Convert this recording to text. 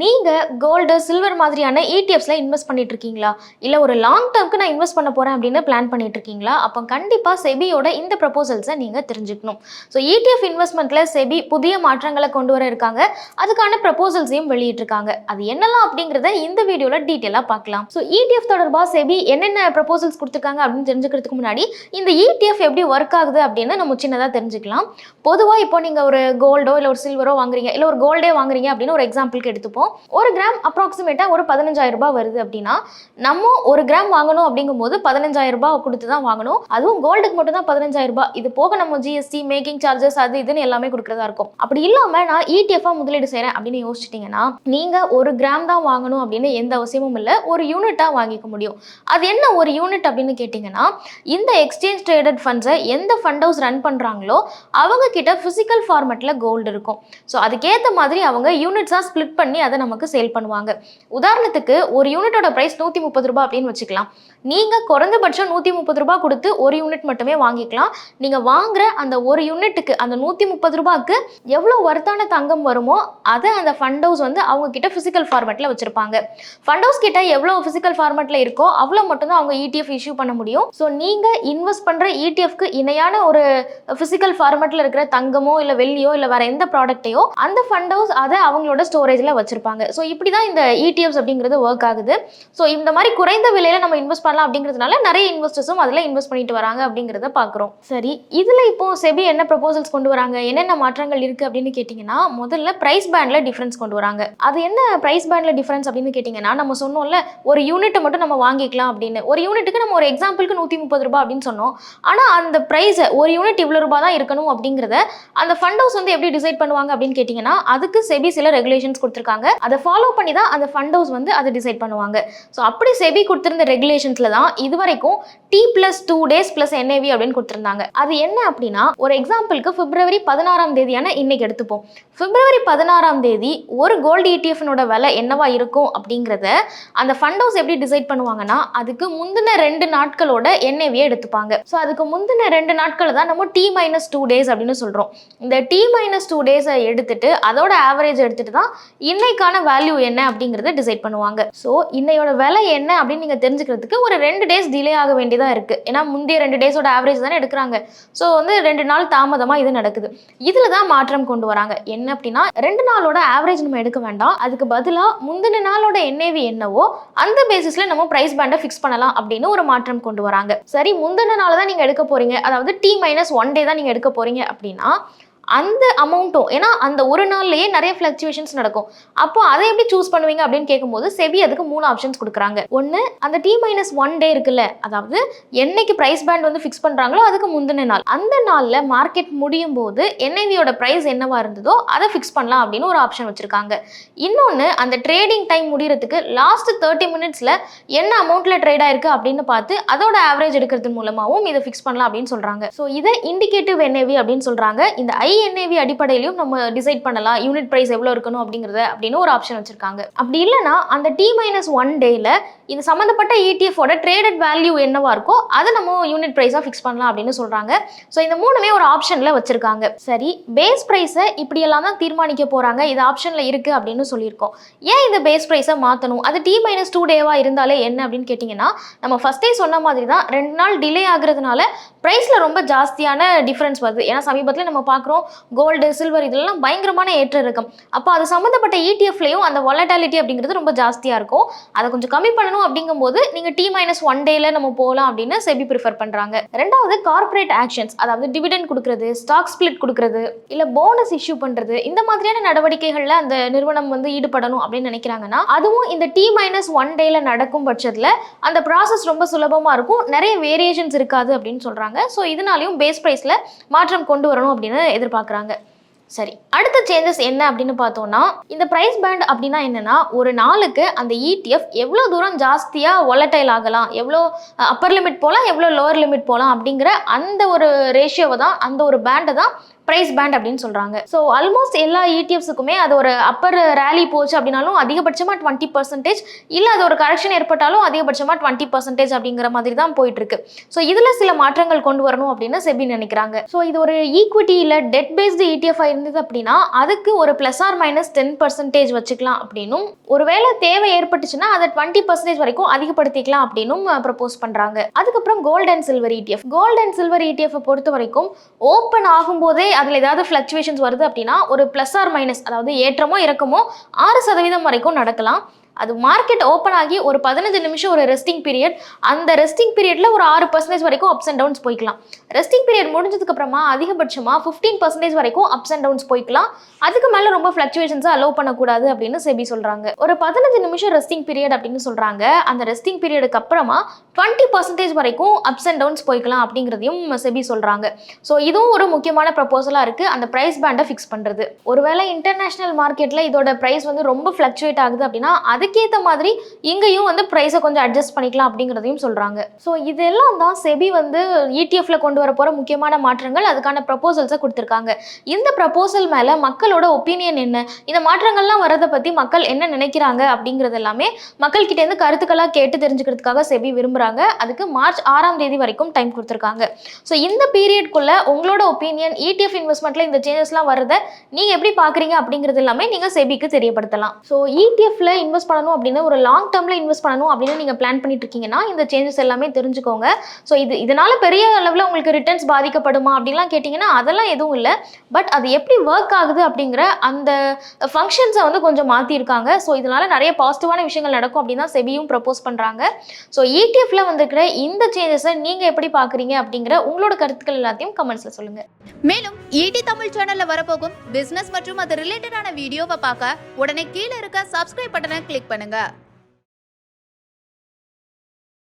நீங்க gold, silver மாதிரியான ETFஸ்ல invest பண்ணிட்டு இருக்கீங்களா? இல்ல ஒரு லாங் டர்ம்க்கு நான் இன்வெஸ்ட் பண்ண போறேன் அப்படின்னு பிளான் பண்ணிட்டு இருக்கீங்களா? அப்ப கண்டிப்பா செபியோட இந்த ப்ரொபோசல்ஸ நீங்க தெரிஞ்சுக்கணும். ஸோ ETF இன்வெஸ்ட்மெண்ட்ல செபி புதிய மாற்றங்கள கொண்டு வர இருக்காங்க. அதுக்கான ப்ரொபோசல்ஸையும் வெளியிட்டிருக்காங்க. அது என்னலாம் அப்படிங்கிறத இந்த வீடியோல டீட்டெயிலா பார்க்கலாம். ஸோ ETF தொடர்பா செபி என்னென்ன ப்ரொபோசல்ஸ் கொடுத்திருக்காங்க அப்படின்னு தெரிஞ்சுக்கிறதுக்கு முன்னாடி இந்த ETF எப்படி ஒர்க் ஆகுது அப்படின்னு நம்ம சின்னதா தெரிஞ்சுக்கலாம். பொதுவா இப்போ நீங்க ஒரு கோல்டோ இல்ல ஒரு சில்வரோ வாங்குறீங்க, இல்ல ஒரு கோல்டே வாங்குறீங்க அப்படின்னு ஒரு எக்ஸாம்பிளுக்கு எடுத்துப்போம். ஒரு கிராம் அப்ராக்சிமேட்டா ஒரு 15,000 ரூபாய் வருது அப்படின்னா நம்ம ஒரு கிராம் வாங்கணும் அப்படிங்கும்போது 15,000 ரூபாய் கொடுத்து தான் வாங்கணும். அதுவும் கோல்டுக்கு மட்டும் தான் 15,000 ரூபாய். இது போக நம்ம ஜிஎஸ்டி, மேக்கிங் சார்ஜஸ், அது இதுன்னு எல்லாமே கொடுக்கறதா இருக்கும். அப்படி இல்லாம நான் ETF முதலீடு செய்யறேன் அப்படின்னு யோசிச்சிட்டீங்கன்னா நீங்க ஒரு கிராம் தான் வாங்கணும் அப்படின்னு எந்த அவசியமும் இல்லை. ஒரு யூனிட்டா வாங்கிக்க முடியும். அது என்ன ஒரு யூனிட் அப்படின்னு கேட்டீங்கன்னா, இந்த எக்ஸ்சேஞ்ச் ட்ரேடட் ஃபண்ட்ஸை எந்த ஃபண்ட் ஹவுஸ் ரன் பண்றாங்களோ அவங்க கிட்ட பிசிக்கல் ஃபார்மேட்ல கோல்டு இருக்கும். ஸோ அதுக்கேற்ற மாதிரி அவங்க யூனிட்ஸா ஸ்பிளிட் பண்ணி அதை நமக்கு சேல் பண்ணுவாங்க. உதாரணத்துக்கு ஒரு யூனிட்டோட பிரைஸ் 130 ரூபாய் அப்படின்னு வச்சுக்கலாம். நீங்க குறைந்தபட்சம் 130 ரூபாய் கொடுத்து ஒரு யூனிட் மட்டுமே வாங்கிக்கலாம். நீங்க வாங்குற அந்த ஒரு யூனிட்டுக்கு அந்த 130 ரூபாய்க்கு எவ்வளவு வர்த்தான தங்கம் வருமோ அதை அந்த ஃபண்ட் ஹவுஸ் வந்து அவங்க கிட்ட பிசிக்கல் ஃபார்மேட்ல வச்சிருப்பாங்க. ஃபண்ட் ஹவுஸ் கிட்ட எவ்வளவு பிசிக்கல் ஃபார்மேட்ல இருக்கோ அவ்வளவு மட்டும் தான் அவங்க ETF இஷ்யூ பண்ண முடியும். ஸோ நீங்க இன்வெஸ்ட் பண்ற ETFக்கு இணையான ஒரு பிசிக்கல் ஃபார்மேட்ல இருக்கிற தங்கமோ இல்ல வெள்ளியோ இல்ல வேற எந்த ப்ராடக்ட்டையோ அந்த ஃபண்ட் ஹவுஸ் அதை அவங்களோட ஸ்டோரேஜ்ல வச்சிருப்பாங்க. ஸோ இப்படிதான் இந்த ETFs அப்படிங்கிறது ஒர்க் ஆகுது. ஸோ இந்த மாதிரி குறைந்த விலையில நம்ம இன்வெஸ்ட் பண்ணலாம் அப்படிங்கிறதுனால நிறைய இன்வெஸ்டர்ஸும் அதில் இன்வெஸ்ட் பண்ணிட்டு வராங்க அப்படிங்கிறத பார்க்குறோம். சரி, இதுல இப்போ செபி என்ன ப்ரொபோசல்ஸ் கொண்டு வராங்க, என்னென்ன மாற்றங்கள் இருக்கு அப்படின்னு கேட்டிங்கன்னா, முதல்ல பிரைஸ் பேண்ட்ல டிஃபரன்ஸ் கொண்டு வராங்க. அது என்ன பிரைஸ் பேண்ட்ல டிஃபரன்ஸ் அப்படின்னு கேட்டிங்கன்னா, நம்ம சொன்னோம்ல ஒரு யூனிட்டை மட்டும் நம்ம வாங்கிக்கலாம் அப்படின்னு. ஒரு யூனிட்டுக்கு நம்ம ஒரு எக்ஸாம்பிளுக்கு 130 ரூபாய் அப்படின்னு சொன்னோம். ஆனால் அந்த பிரைஸ் ஒரு யூனிட் இவ்வளோ ரூபாய் தான் இருக்கணும் அப்படிங்கிறத அந்த ஃபண்ட் ஹவுஸ் வந்து எப்படி டிசைட் பண்ணுவாங்க அப்படின்னு கேட்டிங்கன்னா, அதுக்கு செபி சில ரெகுலேஷன்ஸ் கொடுத்துருக்காங்க. அதை ஃபாலோ பண்ணி தான் அந்த ஃபண்ட் ஹவுஸ் வந்து அதை டிசைட் பண்ணுவாங்க. ஸோ அப்படி செபி கொடுத்திருந்த ரெகுலேஷன்ஸ்ல தான் இதுவரைக்கும் T+2 days + NAV அப்படின்னு கொடுத்திருந்தாங்க. அது என்ன அப்படின்னா, ஒரு எக்ஸாம்பிளுக்கு பிப்ரவரி 16ஆம் தேதியான இன்னைக்கு எடுத்துப்போம். பிப்ரவரி 16ஆம் தேதி ஒரு கோல்டு ETF விலை என்னவா இருக்கும் அப்படிங்கிறத அந்த ஃபண்ட் ஹவுஸ் எப்படி டிசைட் பண்ணுவாங்கன்னா, அதுக்கு முந்தின 2 நாட்களோட NAV எடுத்துப்பாங்க. ஸோ அதுக்கு முந்தின 2 நாட்கள் தான் நம்ம T-2 days அப்படின்னு சொல்றோம். இந்த T-2 days எடுத்துட்டு அதோட ஆவரேஜ் எடுத்துட்டு தான் இன்னைக்கான வேல்யூ என்ன அப்படிங்கறத டிசைட் பண்ணுவாங்க. ஸோ இன்னையோட விலை என்ன அப்படின்னு நீங்க தெரிஞ்சுக்கிறதுக்கு ஒரு 2 days டிலே ஆக வேண்டியதா இருக்கு. ஏன்னா முந்தைய 2 டேஸோட ஆவரேஜ் தானே எடுக்கிறாங்க. ஸோ வந்து 2 நாள் தாமதமா இது நடக்குது. இதுல தான் மாற்றம் கொண்டு வராங்க. என்ன அப்படின்னா, 2 நாளோட ஆவரேஜ் நம்ம எடுக்க வேண்டாம். அதுக்கு பதிலா முந்தின நாளோட NAV என்னவோ அந்த பேசிஸ்ல நம்ம பிரைஸ் பேண்டை ஃபிக்ஸ் பண்ணலாம் அப்படின்னு ஒரு மாற்றம் கொண்டு வராங்க. சரி, முந்தின நாள் தான் நீங்க எடுக்க போறீங்க, அதாவது T-1 day தான் நீங்க எடுக்க போறீங்க அப்படின்னா அந்த அமௌண்ட்டும், ஏன்னா அந்த ஒரு நாள்லயே நிறைய ஃபிளக்சுவேஷன்ஸ் நடக்கும். அப்போ அதை எப்படி சூஸ் பண்ணுவீங்க அப்படின்னு கேட்கும்போது செபி அதுக்கு 3 ஆப்ஷன்ஸ் கொடுக்குறாங்க. ஒன்று, அந்த T-1 day இருக்குல்ல, அதாவது என்னைக்கு பிரைஸ் பேண்ட் வந்து ஃபிக்ஸ் பண்றாங்களோ அதுக்கு முந்தின நாள், அந்த நாள்ல மார்க்கெட் முடியும் போது NAV பிரைஸ் என்னவா இருந்ததோ அதை ஃபிக்ஸ் பண்ணலாம் அப்படின்னு ஒரு ஆப்ஷன் வச்சிருக்காங்க. இன்னொன்று, அந்த ட்ரேடிங் டைம் முடியறதுக்கு லாஸ்ட் 30 minutesல என்ன அமௌண்ட்ல ட்ரேட் ஆயிருக்கு அப்படின்னு பார்த்து அதோட ஆவரேஜ் எடுக்கிறது மூலமாகவும் இதை ஃபிக்ஸ் பண்ணலாம் அப்படின்னு சொல்றாங்க. ஸோ இதை இண்டிகேட்டிவ் NAV அப்படின்னு சொல்றாங்க. இந்த NAV அடிப்படையிலும் நம்ம டிசைட் பண்ணலாம் யூனிட் பிரைஸ் எவ்வளவு இருக்கணும் அப்படிங்கறத அப்படின்னு ஒரு ஆப்ஷன் வச்சிருக்காங்க. அப்படி இல்லைன்னா அந்த T-1 dayல இது சம்பந்தப்பட்ட ETF ஓட ட்ரேடட் வேல்யூ என்னவா இருக்கோ அதை நம்ம யூனிட் பிரைஸா ஃபிக்ஸ் பண்ணலாம் அப்படின்னு சொல்றாங்க. ஸோ இந்த மூணுமே ஒரு ஆப்ஷன்ல வச்சிருக்காங்க. சரி, பேஸ் பிரைஸை இப்படி எல்லாம் தான் தீர்மானிக்க போறாங்க, இது ஆப்ஷன்ல இருக்கு அப்படின்னு சொல்லியிருக்கோம். ஏன் இந்த பேஸ் பிரைஸை மாத்தணும்? அது T-2 டேவா இருந்தாலே என்ன அப்படின்னு கேட்டீங்கன்னா, நம்ம ஃபர்ஸ்டே சொன்ன மாதிரி தான் 2 நாள் டிலே ஆகுறதுனால பிரைஸ்ல ரொம்ப ஜாஸ்தியான டிஃபரன்ஸ் வருது. ஏன்னா சமீபத்தில் நம்ம பார்க்குறோம் கோல்டு, சில்வர் இதெல்லாம் பயங்கரமான ஏற்ற இருக்கும். அப்போ அது சம்மந்தப்பட்ட ETFலையும் அந்த வாலட்டாலிட்டி அப்படிங்கிறது ரொம்ப ஜாஸ்தியாக இருக்கும். அதை கொஞ்சம் கம்மி பண்ணணும் அப்படிங்கும்போது நீங்கள் T-1 டேல நம்ம போகலாம் அப்படின்னு செபி ப்ரிஃபர் பண்ணுறாங்க. ரெண்டாவது, கார்பரேட் ஆக்ஷன்ஸ், அதாவது டிவிடெண்ட் கொடுக்குறது, ஸ்டாக் ஸ்பிளிட் கொடுக்குறது, இல்லை போனஸ் இஷ்யூ பண்ணுறது, இந்த மாதிரியான நடவடிக்கைகளில் அந்த நிறுவனம் வந்து ஈடுபடணும் அப்படின்னு நினைக்கிறாங்கன்னா அதுவும் இந்த T-1 டேல நடக்கும் பட்சத்தில் அந்த ப்ராசஸ் ரொம்ப சுலபமாக இருக்கும், நிறைய வேரியேஷன்ஸ் இருக்காது அப்படின்னு சொல்கிறாங்க. ஸோ இதனாலையும் பேஸ் ப்ரைஸில் மாற்றம் கொண்டு வரணும் அப்படின்னு எதிர்பார்க்குறாங்க. சரி, அடுத்த சேஞ்சஸ் என்ன அப்படின்னு பார்த்தோம்னா, இந்த பிரைஸ் பேண்ட் அப்படின்னா என்னன்னா, ஒரு நாளுக்கு அந்த ETF எவ்வளோ தூரம் ஜாஸ்தியாக வாலடைல் ஆகலாம், எவ்வளோ அப்பர் லிமிட் போகலாம், எவ்வளோ லோவர் லிமிட் போகலாம் அப்படிங்கிற அந்த ஒரு ரேஷியோவை தான், அந்த ஒரு பேண்டை தான் பிரைஸ் பேண்ட் அப்படின்னு சொல்றாங்க. ஸோ ஆல்மோஸ்ட் எல்லா இடிஎஃப்ஸுக்குமே அது ஒரு அப்பர் ரேலி போச்சு அப்படின்னாலும் அதிகபட்சமா 20%, இல்ல அது ஒரு கரெக்ஷன் ஏற்பட்டாலும் அதிகபட்சமா 20% அப்படிங்கிற மாதிரி தான் போயிட்டு இருக்கு. ஸோ இதுல சில மாற்றங்கள் கொண்டு வரணும் அப்படின்னு செபி நினைக்கிறாங்க. ஸோ இது ஒரு ஈக்விட்டி இல்ல டெட் பேஸ்டு இடிஎஃப் இருந்தது அப்படின்னா அதுக்கு ஒரு +or-10% வச்சுக்கலாம் அப்படின்னும், ஒருவேளை தேவை ஏற்பட்டுச்சுன்னா அதை 20% வரைக்கும் அதிகப்படுத்திக்கலாம் அப்படின்னும் ப்ரப்போஸ் பண்றாங்க. அதுக்கப்புறம் gold and silver ETF. Gold and silver ETF பொறுத்த வரைக்கும் ஓப்பன் ஆகும்போதே அதில் ஏதாவது ஃப்ளக்சுவேஷன்ஸ் வருது அப்படின்னா ஒரு +or- அதாவது ஏற்றமோ இறக்கமோ 6% வரைக்கும் நடக்கலாம். அது மார்க்கெட் ஓப்பன் ஆகி ஒரு 15 நிமிஷம் ஒரு ரெஸ்டிங் பீரியட், அந்த ரெஸ்டிங் பீரியட்ல ஒரு 6% வரைக்கும் அப்ஸ் அண்ட் டவுன்ஸ் போய்க்கலாம். ரெஸ்டிங் பீரியட் முடிஞ்சதுக்கு அப்புறமா அதிகபட்சமா 15% வரைக்கும் அப்ஸ் அண்ட் டவுன்ஸ் போய்க்கலாம். அதுக்கு மேல ரொம்ப ஃப்ளக்சுவேஷன்ஸை அலோவ் பண்ணக்கூடாது அப்படின்னு செபி சொல்றாங்க. ஒரு 15 நிமிஷம் ரெஸ்டிங் பீரியட் அப்படின்னு சொல்றாங்க. அந்த ரெஸ்டிங் பீரியடுக்கு அப்புறமா 20% வரைக்கும் அப்ஸ் அண்ட் டவுன்ஸ் போய்க்கலாம் அப்படிங்கிறதையும் செபி சொல்றாங்க. ஸோ இதுவும் ஒரு முக்கியமான ப்ரப்போசலா இருக்கு, அந்த பிரைஸ் பேண்டை ஃபிக்ஸ் பண்றது. ஒருவேளை இன்டர்நேஷனல் மார்க்கெட்ல இதோட பிரைஸ் வந்து ரொம்ப ஃப்ளக்சுவேட் ஆகுது அப்படின்னா அதுக்கேற்ற மாதிரி இங்கேயும் வந்து ப்ரைஸை கொஞ்சம் அட்ஜஸ்ட் பண்ணிக்கலாம் அப்படிங்கிறதையும் சொல்றாங்க. ஸோ இதெல்லாம் தான் செபி வந்து இடிஎஃப்ல கொண்டு வர போற முக்கியமான மாற்றங்கள், அதுக்கான ப்ரப்போசல்ஸை கொடுத்துருக்காங்க. இந்த ப்ரப்போசல் மேல மக்களோட ஒப்பீனியன் என்ன, இந்த மாற்றங்கள்லாம் வரதை பத்தி மக்கள் என்ன நினைக்கிறாங்க அப்படிங்கிறது எல்லாமே மக்கள் கிட்ட இருந்து கருத்துக்களாக கேட்டு தெரிஞ்சுக்கிறதுக்காக செபி விரும்புறாங்க. அதுக்கு மார்ச் 6ஆம் தேதி வரைக்கும் டைம் கொடுத்துருக்காங்க. ஸோ இந்த பீரியட்குள்ள உங்களோட ஒப்பீனியன் இடிஎஃப் இன்வெஸ்ட்மெண்ட்ல இந்த சேஞ்சஸ்லாம் வரதை நீங்க எப்படி பாக்குறீங்க அப்படிங்கிறது எல்லாமே நீங்க செபிக்கு தெரியப்படுத்தலாம். ஸோ இடிஎஃப்ல இன்வெஸ்ட் பண்ணணும் அப்படின்னு ஒரு லாங் டேர்ம்ல இன்வெஸ்ட் பண்ணணும் அப்படின்னு நீங்க பிளான் பண்ணிட்டு இருக்கீங்கன்னா இந்த சேஞ்சஸ் எல்லாமே தெரிஞ்சுக்கோங்க. ஸோ இதனால பெரிய அளவில் உங்களுக்கு ரிட்டர்ன்ஸ் பாதிக்கப்படுமா அப்படின்லாம் கேட்டிங்கன்னா அதெல்லாம் எதுவும் இல்லை. பட் அது எப்படி ஒர்க் ஆகுது அப்படிங்கிற அந்த ஃபங்க்ஷன்ஸை வந்து கொஞ்சம் மாற்றிருக்காங்க. ஸோ இதனால நிறைய பாசிட்டிவான விஷயங்கள் நடக்கும் அப்படின்னு தான் செபியும் ப்ரப்போஸ் பண்ணுறாங்க. ஸோ இடிஎஃப்ல வந்துருக்கிற இந்த சேஞ்சஸை நீங்கள் எப்படி பார்க்குறீங்க அப்படிங்கிற உங்களோட கருத்துக்கள் எல்லாத்தையும் கமெண்ட்ஸில் சொல்லுங்கள். மேலும் ஈடி தமிழ் சேனல்ல வரப்போகும் பிசினஸ் மற்றும் அது ரிலேட்டடான வீடியோவை பார்க்க உடனே கீழே இருக்க சப்ஸ்கிரைப் பட்டனை கிளிக் பண்ணுங்க.